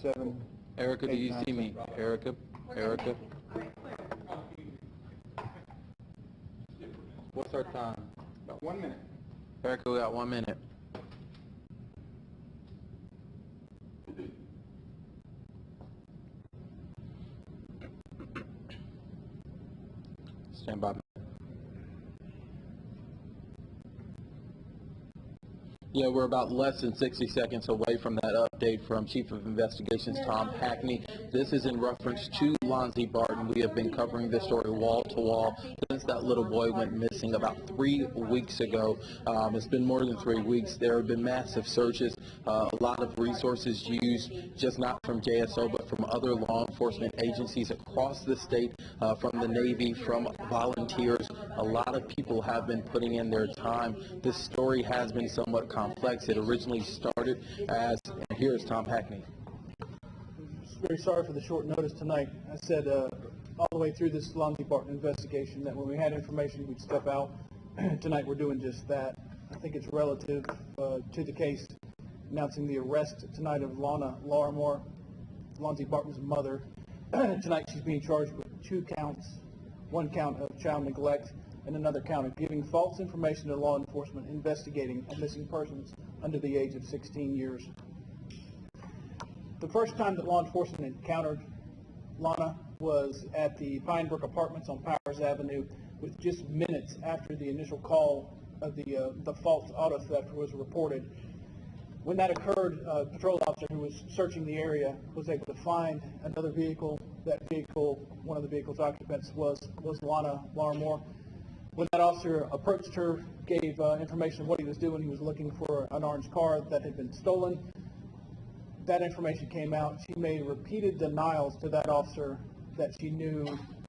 7. Erica, do you see me? Erica? Erica? What's our time? About 1 minute. Erica, we got 1 minute. Stand by. Yeah, we're about less than 60 seconds away from that update from Chief of Investigations Tom Hackney. This is in reference to Lonzie Barton. We have been covering this story wall to wall since that little boy went missing about 3 weeks ago. It's been more than 3 weeks. There have been massive searches, a lot of resources used, just not from JSO, but from other law enforcement agencies across the state, from the Navy, from volunteers. A lot of people have been putting in their time. This story has been somewhat complex. It originally started as, and here's Tom Hackney. Very sorry for the short notice tonight. I said all the way through this Lonzie Barton investigation that when we had information we'd step out. Tonight we're doing just that. I think it's relative to the case, announcing the arrest tonight of Lana Larimore, Lonzie Barton's mother. Tonight she's being charged with 2 counts, 1 count of child neglect and another count of giving false information to law enforcement investigating a missing persons under the age of 16 years. The first time that law enforcement encountered Lana was at the Pine Brook Apartments on Powers Avenue, with just minutes after the initial call of the false auto theft was reported. When that occurred, a patrol officer who was searching the area was able to find another vehicle. That vehicle, one of the vehicle's occupants was Lana Larimore. When that officer approached her, gave information of what he was doing, he was looking for an orange car that had been stolen. That information came out. She made repeated denials to that officer that she knew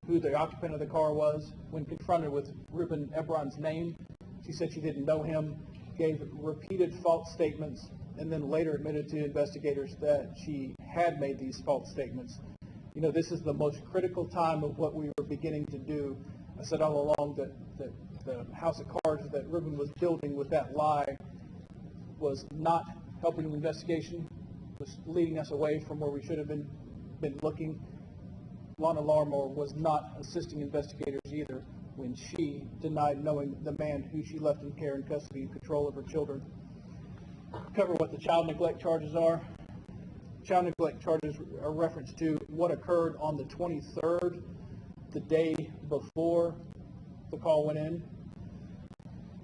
who the occupant of the car was. When confronted with Ruben Ebron's name, she said she didn't know him, gave repeated false statements, and then later admitted to investigators that she had made these false statements. You know, this is the most critical time of what we were beginning to do. I said all along that the house of cards that Ruben was building with that lie was not helping the investigation, was leading us away from where we should have been looking. Lana Larimore was not assisting investigators either when she denied knowing the man who she left in care and custody and control of her children. Cover what the child neglect charges are. Child neglect charges are reference to what occurred on the 23rd, the day before the call went in.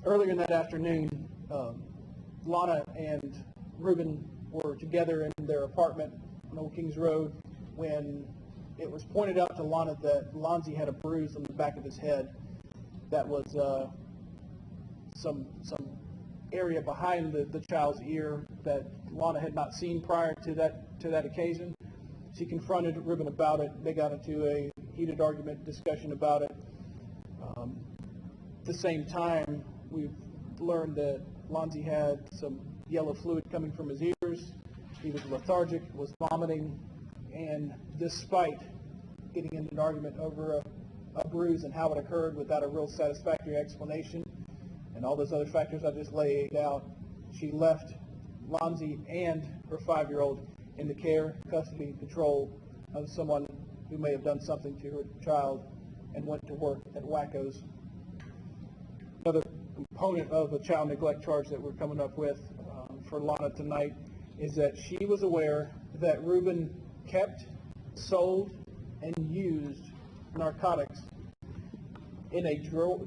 Earlier in that afternoon, Lana and Ruben were together in their apartment on Old Kings Road when it was pointed out to Lana that Lonzie had a bruise on the back of his head that was some area behind the child's ear that Lana had not seen prior to that occasion. She confronted Ruben about it. They got into a heated argument, discussion about it. At the same time, we've learned that Lonzie had some yellow fluid coming from his ears. He was lethargic, was vomiting, and despite getting into an argument over a bruise and how it occurred without a real satisfactory explanation and all those other factors I just laid out, she left Lonzie and her 5-year-old in the care, custody, and control of someone who may have done something to her child and went to work at Wacko's. Another component of a child neglect charge that we're coming up with for Lana tonight is that she was aware that Ruben kept, sold, and used narcotics in a drawer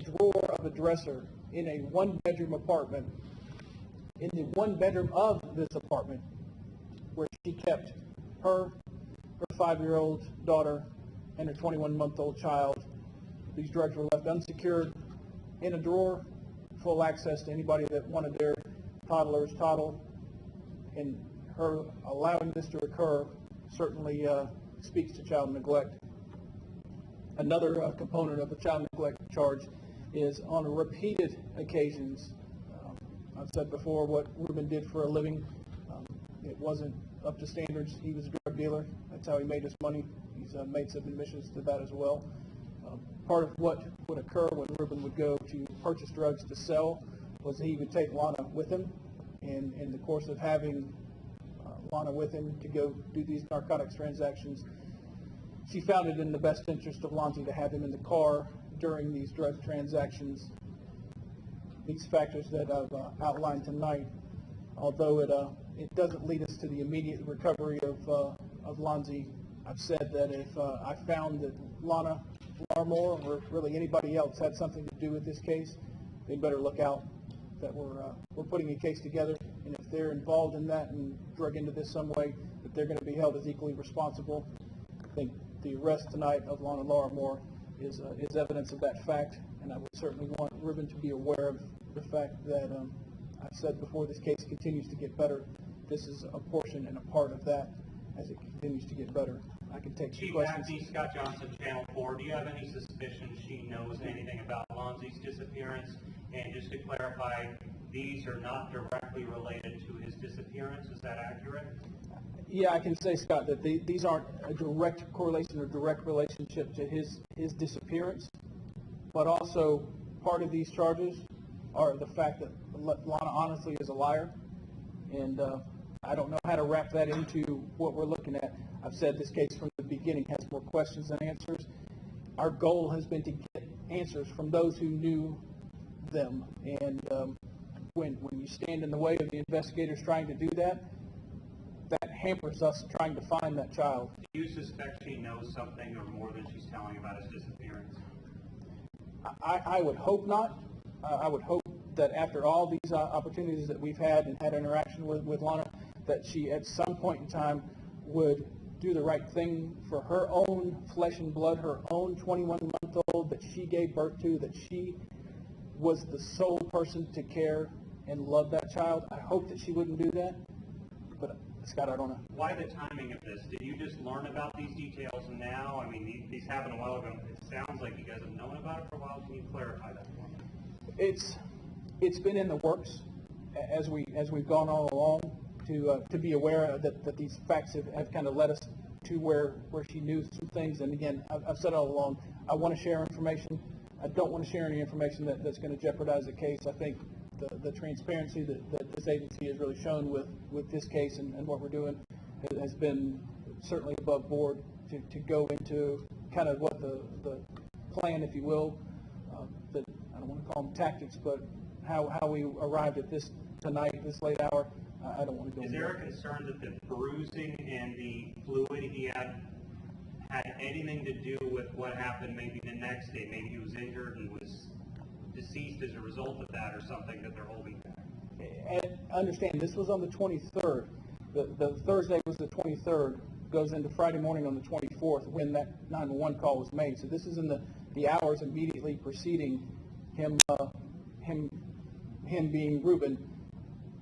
of a dresser in a 1-bedroom apartment, in the 1 bedroom of this apartment, where she kept her 5-year-old daughter, and her 21-month-old child. These drugs were left unsecured in a drawer, full access to anybody that wanted their toddlers toddle, and her allowing this to occur certainly speaks to child neglect. Another component of a child neglect charge is on repeated occasions. I've said before what Ruben did for a living. It wasn't up to standards. He was a drug dealer. That's how he made his money. He's made some admissions to that as well. Part of what would occur when Ruben would go to purchase drugs to sell was he would take Lana with him, and in the course of having Lana with him to go do these narcotics transactions. She found it in the best interest of Lonzie to have him in the car during these drug transactions. These factors that I've outlined tonight, although it doesn't lead us to the immediate recovery of Lonzie, I've said that if I found that Lana Larmore or really anybody else had something to do with this case, they better look out that we're putting a case together, and if they're involved in that and drug into this some way, that they're going to be held as equally responsible. I think the arrest tonight of Lana Larmore is evidence of that fact, and I would certainly want Ruben to be aware of the fact that I've said before, this case continues to get better. This is a portion and a part of that as it continues to get better. I can take some questions. Chief Scott Johnson, Channel 4. Do you have any suspicion she knows anything about Lonzie's disappearance? And just to clarify, these are not directly related to his disappearance. Is that accurate? Yeah, I can say, Scott, that these aren't a direct correlation or direct relationship to his disappearance, but also part of these charges are the fact that Lana honestly is a liar, and I don't know how to wrap that into what we're looking at. I've said this case from the beginning has more questions than answers. Our goal has been to get answers from those who knew them, and when you stand in the way of the investigators trying to do that, that hampers us trying to find that child. Do you suspect she knows something or more than she's telling about his disappearance? I would hope not. I would hope that after all these opportunities that we've had and had interaction with Lana, that she at some point in time would do the right thing for her own flesh and blood, her own 21-month-old that she gave birth to, that she was the sole person to care and love that child. I hope that she wouldn't do that, but Scott, I don't know. Why the timing of this? Did you just learn about these details now? I mean, these happened a while ago. It sounds like you guys have known about it for a while. Can you clarify that for me? It's been in the works as we've gone all along to be aware that these facts have kind of led us to where she knew some things. And again, I've said all along, I want to share information. I don't want to share any information that's going to jeopardize the case. I think the transparency that this agency has really shown with this case and what we're doing has been certainly above board to go into kind of what the plan, if you will, that I don't want to call them tactics, but how we arrived at this tonight, this late hour. I don't want to go. Is there a concern that the bruising and the fluid he had anything to do with what happened maybe the next day? Maybe he was injured and was deceased as a result of that, or something that they're holding back? And understand, this was on the 23rd. The Thursday was the 23rd, goes into Friday morning on the 24th when that 911 call was made. So this is in the hours immediately preceding him being Ruben,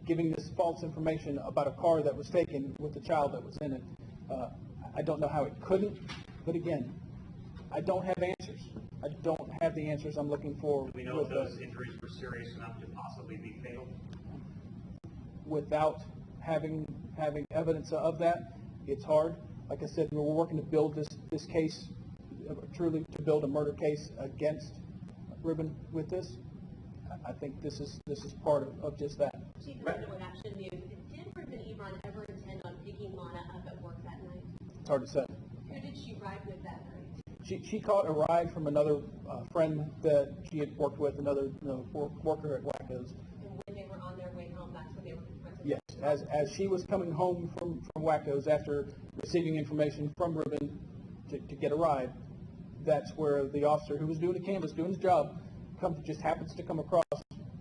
giving this false information about a car that was taken with the child that was in it. I don't know how it couldn't, but again, I don't have answers. I don't have the answers I'm looking for. Do we know if those injuries were serious enough to possibly be fatal? Without having evidence of that, it's hard. Like I said, we're working to build this case, truly to build a murder case against Ruben with this. I think this is part of just that. Chief of Production News, did Ruben Ebron ever intend on picking Lana up at work that night? It's hard to say. Who did she ride with that night? She caught a ride from another friend that she had worked with, another worker at Wacko's. And when they were on their way home, that's when they were confronted? Yes, as she was coming home from Wacko's after receiving information from Ruben to get a ride, that's where the officer who was doing the canvas, doing his job, just happens to come across.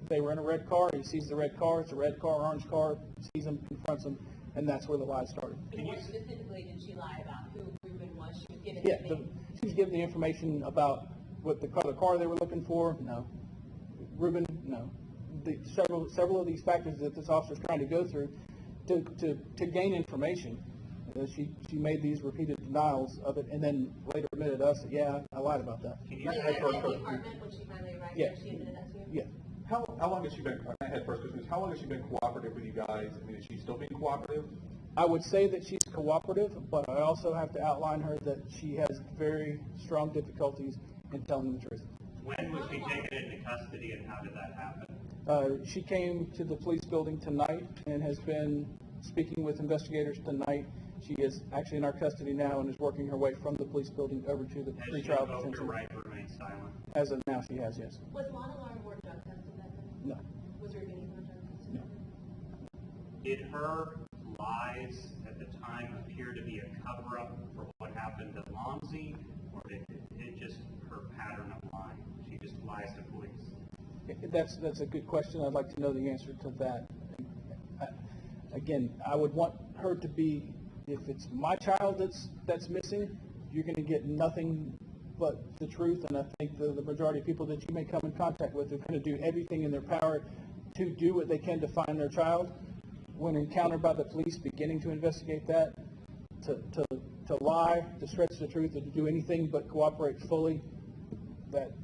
They were in a red car. He sees the red car. It's a red car, orange car. Sees him, confronts him, and that's where the lie started. And what specifically did she lie about? Who Ruben was? She was given Yeah, the name. she was given the information about what the color car they were looking for. No. Ruben, no. Several of these factors that this officer is trying to go through to gain information. She made these repeated denials of it, and then later admitted to us that, yeah, I lied about that. Was that at the apartment when she finally arrived Yeah. there? She admitted that to you? Yeah. How long has she been, I had first question, how long has she been cooperative with you guys? I mean, is she still being cooperative? I would say that she's cooperative, but I also have to outline her that she has very strong difficulties in telling the truth. When was she taken into custody, and how did that happen? She came to the police building tonight and has been speaking with investigators tonight. She is actually in our custody now and is working her way from the police building over to the Has she pretrial invoked her detention. right to remain silent? As of now, she has, yes. Was Lana Larmore drug tested that day? No, Was Ruben Ebron drug tested? no. Did her lies at the time appear to be a cover-up for what happened to Lonzie, or did it just her pattern of lying? She just lies to police. That's a good question. I'd like to know the answer to that. Again, I would want her to be, if it's my child that's missing, you're going to get nothing but the truth, and I think the majority of people that you may come in contact with are going to do everything in their power to do what they can to find their child. When encountered by the police beginning to investigate that, to lie, to stretch the truth, or to do anything but cooperate fully,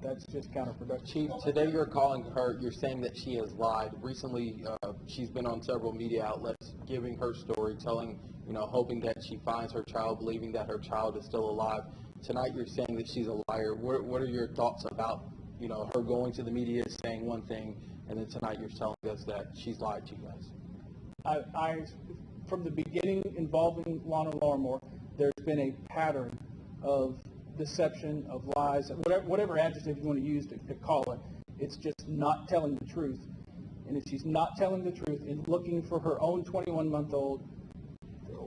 that's just counterproductive. Chief, today you're calling her, you're saying that she has lied. Recently, she's been on several media outlets giving her story, telling, hoping that she finds her child, believing that her child is still alive. Tonight you're saying that she's a liar. What are your thoughts about, her going to the media, saying one thing, and then tonight you're telling us that she's lied to you guys? I from the beginning involving Lana Larmore, there's been a pattern of deception, of lies, whatever adjective you want to use to call it. It's just not telling the truth. And if she's not telling the truth and looking for her own 21-month-old,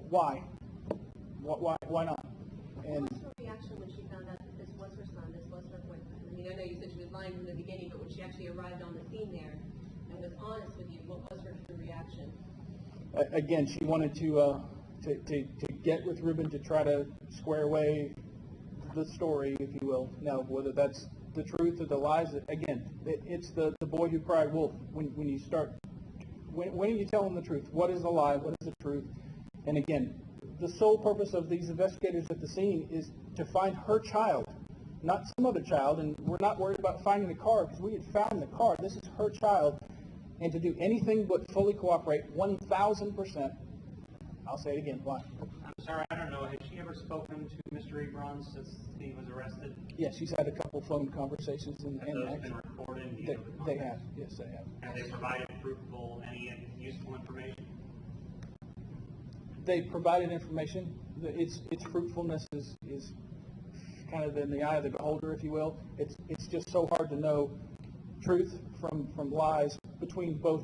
why? Why not? And what was her reaction when she found out that this was her son, this was her boyfriend? I mean, I know you said she was lying from the beginning, but when she actually arrived on the scene there and was honest with you, what was her true reaction? again, she wanted to get with Ruben to try to square away the story, if you will. Now, whether that's the truth or the lies, again, it's the boy who cried wolf. When you start, when are you telling the truth? What is a lie? What is the truth? And again, the sole purpose of these investigators at the scene is to find her child, not some other child. And we're not worried about finding the car because we had found the car. This is her child. And to do anything but fully cooperate 1,000%. I'll say it again. Why? I'm sorry, I don't know. Has she ever spoken to Mr. Ebron since he was arrested? Yes, she's had a couple phone conversations. And Have those been actually, recorded? Do you know the they context? have. Yes, they have. Have they provided any useful information? They provided information. Its fruitfulness is kind of in the eye of the beholder, if you will. It's just so hard to know truth from lies between both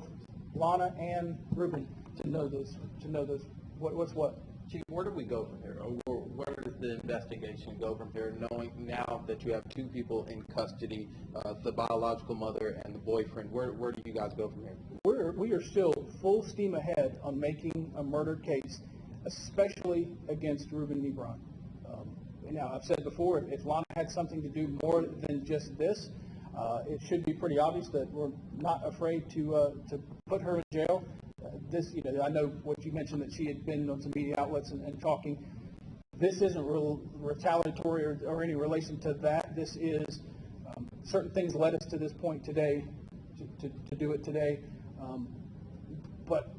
Lana and Ruben to know those what's what. Chief, where do we go from here? Or where does the investigation go from here, knowing now that you have two people in custody, the biological mother and the boyfriend? Where do you guys go from here? We are still full steam ahead on making a murder case, especially against Ruben Ebron. Now, I've said before, if Lana had something to do more than just this, it should be pretty obvious that we're not afraid to put her in jail. I know what you mentioned, that she had been on some media outlets and talking. This isn't retaliatory or any relation to that. This is certain things led us to this point today, to do it today. But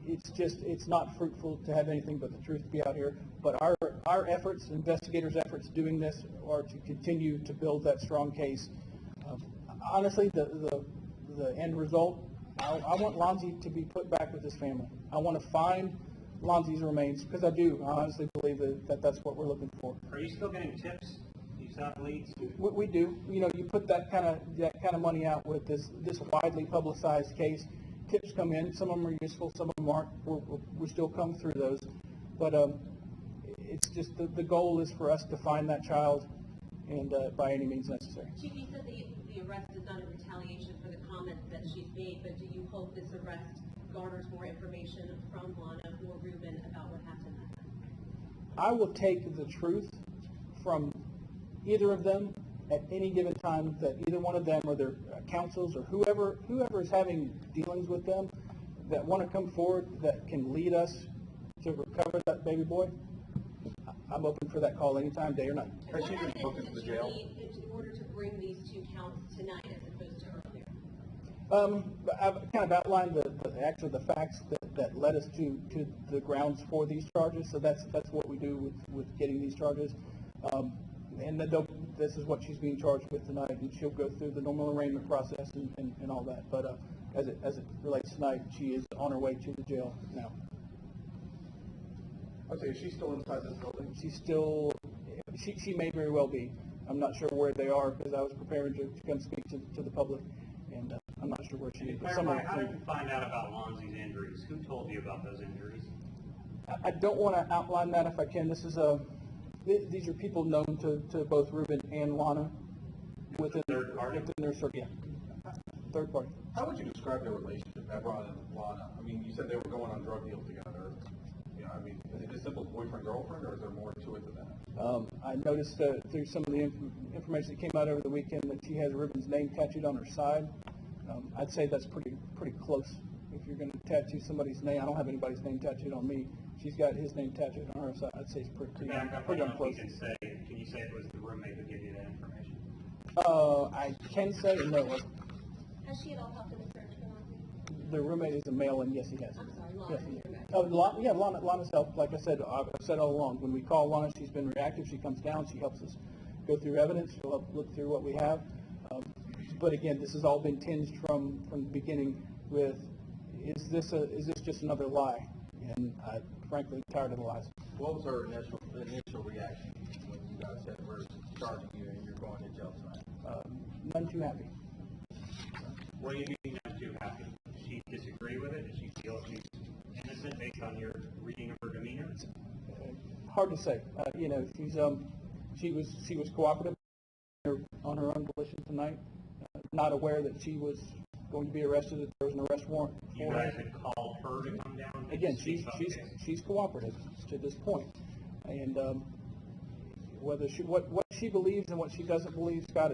it's not fruitful to have anything but the truth be out here. But our efforts, investigators' efforts doing this, are to continue to build that strong case. Honestly, the end result, I want Lonzie to be put back with his family. I want to find Lonzie's remains, because I honestly believe that that's what we're looking for. Are you still getting tips? Do you still have leads? We do. You put that kind of money out with this widely publicized case. Tips come in. Some of them are useful. Some of them aren't. We still come through those. But it's just the goal is for us to find that child, and by any means necessary. Chief, you said the arrest is not a retaliation for the comments that she's made, but do you hope this arrest garners more information from Lana or Ruben about what happened that night? I will take the truth from either of them at any given time, that either one of them or their counsels or whoever is having dealings with them that want to come forward, that can lead us to recover that baby boy. I'm open for that call anytime, day or night. What Has she been evidence spoken to did the you jail? need in order to bring these two counts tonight as opposed to earlier? I've kind of outlined the facts that led us to the grounds for these charges. So that's what we do with getting these charges. And this is what she's being charged with tonight, and she'll go through the normal arraignment process and all that. But as it relates tonight, she is on her way to the jail now. Okay, is she still inside this building? She's still, she may very well be. I'm not sure where they are because I was preparing to come speak to the public, and I'm not sure where she is. But Clarify, how did you find out about Lonzie's injuries? Who told you about those injuries? I don't want to outline that if I can. This is these are people known to both Ruben and Lana within Third party? within their circle. Yeah, third party. How would you describe their relationship, Ebron and Lana? I mean, you said they were going on drug deals together. You know, I mean, is it just simple boyfriend-girlfriend, or is there more to it than that? I noticed through some of the information that came out over the weekend that she has Ruben's name tattooed on her side. I'd say that's pretty close. If you're going to tattoo somebody's name, I don't have anybody's name tattooed on me. She's got his name tattooed on her side. I'd say it's pretty Back up, darn close. can you say it was the roommate who gave you that information? I can say no. It wasn't. Has she at all talked to the search for Lonzie? The roommate is a male, and yes, he has. I'm sorry, Lana, Yes, your roommate. Lana's helped. Like I said, I've said all along, when we call Lana, she's been reactive. She comes down. She helps us go through evidence. She'll help look through what we have. But again, this has all been tinged from the beginning with, is this just another lie? And I'm frankly tired of the lies. What was her initial reaction when you guys said we're charging you and you're going to jail tonight? None too happy. What do you mean not too happy? Does she disagree with it? Does she feel she's innocent based on your reading of her demeanor? Hard to say. You know, she was cooperative on her own volition tonight. Not aware that she was going to be arrested, that there was an arrest warrant. You guys had called her to come down? and Again, speak she's about she's this? she's cooperative to this point, and whether she what she believes and what she doesn't believe, Scott,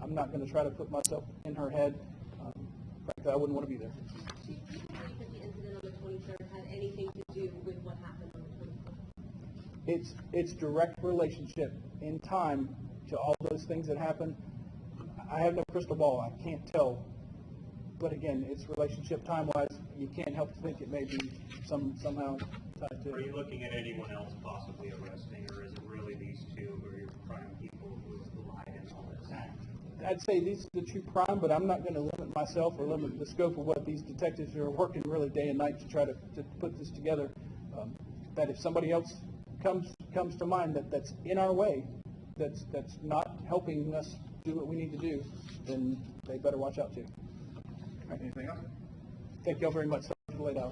I'm not going to try to put myself in her head. Frankly, I wouldn't want to be there. Do you believe that the incident on the 23rd had anything to do with what happened on the 24th? It's direct relationship in time to all those things that happened. I have no crystal ball. I can't tell. But again, it's relationship time-wise. You can't help to think it may be somehow tied to Are it. you looking at anyone else possibly arresting, or is it really these two who are your prime people who lied and all this? I'd say these are the two prime, but I'm not going to limit myself or limit the scope of what these detectives are working really day and night to try to put this together. That if somebody else comes to mind that's in our way, that's not helping us do what we need to do, then they better watch out too. Anything else? Thank y'all very much. Sorry for the late hour.